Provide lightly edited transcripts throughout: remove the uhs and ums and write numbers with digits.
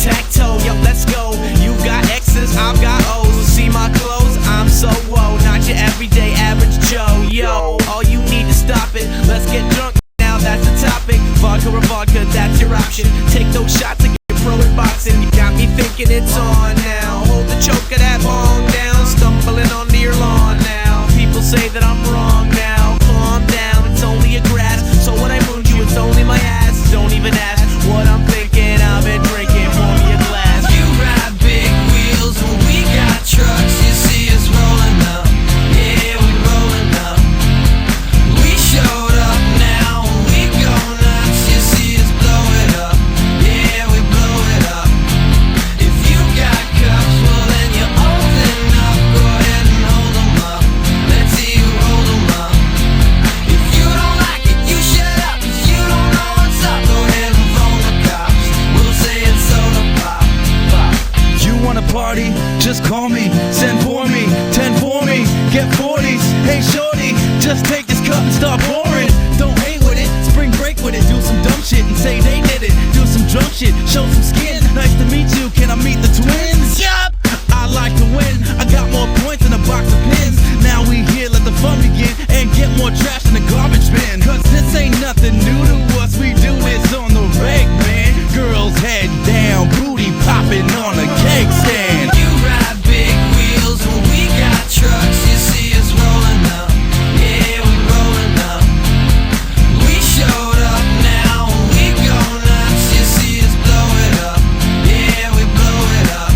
tic-tac-toe, yo, let's go. You got X's, I've got O's. See my clothes, I'm so whoa. Not your everyday average Joe, yo. All you need to stop it, let's get drunk now, that's the topic. Vodka or vodka, that's your option. Take those shots and get pro in boxing. You got me thinking it's on now. Hold the choke of that bong down, stumbling onto your lawn now. People say that I'm wrong now, calm down, it's only a grass. So when I moon you, it's only my ass. Don't even ask what I'm thinking, I've been drinking, pour me a glass. You ride big wheels when we got trucks. You see us rolling up, yeah, we rolling up. We showed up now, we go nuts. You see us blow it up, yeah, we blow it up. If you got cups, well then you open up. Go ahead and hold them up, let's see you hold them up. If you don't like it, you shut up, 'cause you don't know what's up. Go ahead and phone the cops, we'll say it's soda pop, pop. You wanna party? Just call me, send for me, 10 for me, get 40s. Hey shorty, just take this cup and start pouring. Don't hate with it, spring break with it. Do some dumb shit and say they did it. Do some drunk shit, show some skin. Nice to meet you, can I meet the twins? Yup, I like to win, I got more points than a box of pins. Now we here, let the fun begin, and get more trash in the garbage bin. 'Cause this ain't nothing new to us, we do this on the reg, man. Girls head down, booty popping on a cake stand. You ride big wheels when we got trucks. You see us rolling up, yeah, we rolling up. We showed up now, we go nuts. You see us blow it up, yeah, we blow it up.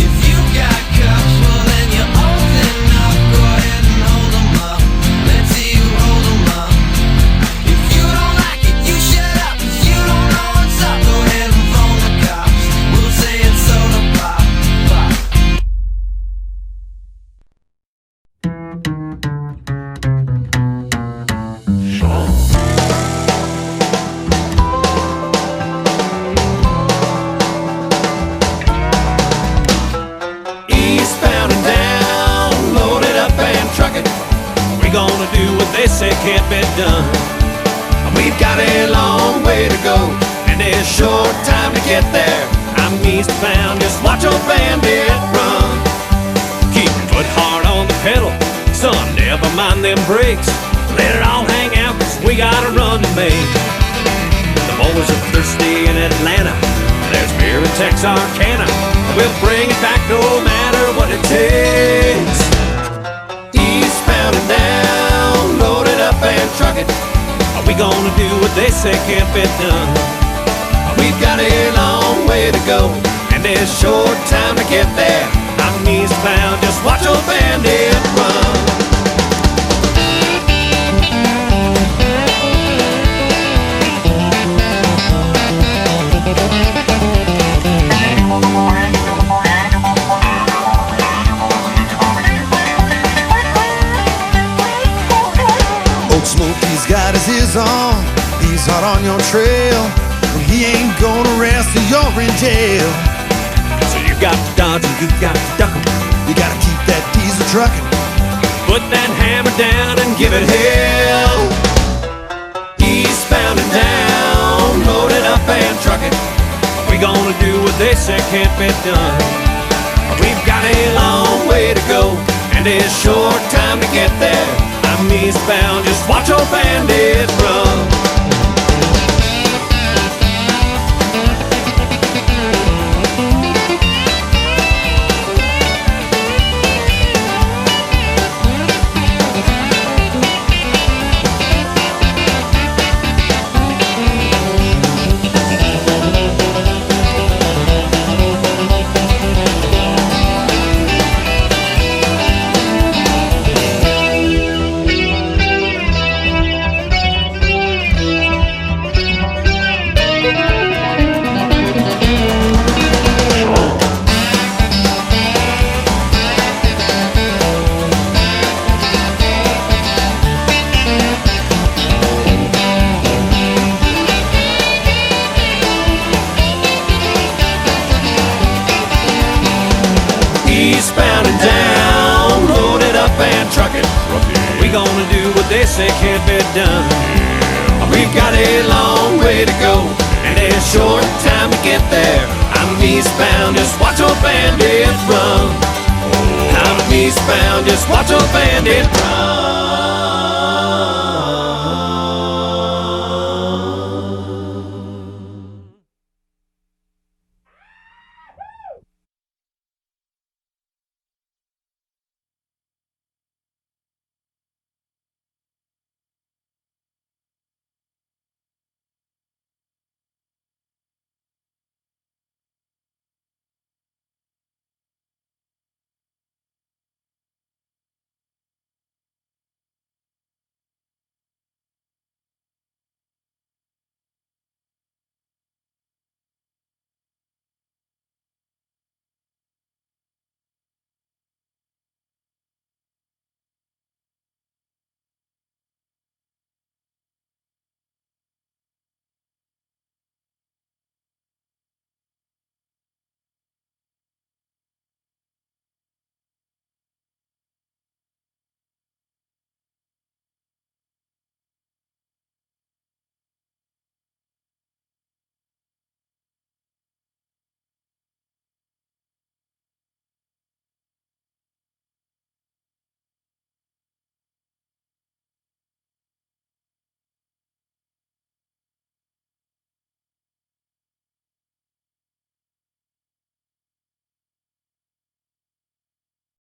If you got cups, well then you open up. Go ahead and hold them up, let's see you hold them up. If you don't like it, you shut up, 'cause you don't know what's up. Go ahead and phone the cops, we'll say it's soda pop, pop. Eastbound and down, load it up and truck it. We gonna do what they say can't be done. We've got a long way to go, and a short time to get there. I'm eastbound, just watch old bandit run. Keep your foot hard on the pedal, son, never mind them brakes. Let it all hang out, 'cause we got a run to make. The boys are thirsty in Atlanta, there's beer in Texarkana. We'll bring it back no matter what it takes. Eastbound and down, load it up and truck it. We gonna do what they say can't be done. We've got a long way to go, and a short time to get there. I'm eastbound, just watch old bandit run. Old Smokey's got his ears on, he's hot on your trail, and he ain't gonna rest till you're in jail. So you got to dodge and you got to duck 'em. You gotta keep that diesel trucking. Put that hammer down and give it hell. Eastbound and down, load it up and truck it. We gonna do what they say can't be done. We've got a long way to go, and a short time to get there. I'm eastbound, just watch old bandit run. they say can't be done. We've got a long way to go and a short time to get there. I'm eastbound, just watch old bandit run. Out of eastbound, just watch old bandit run.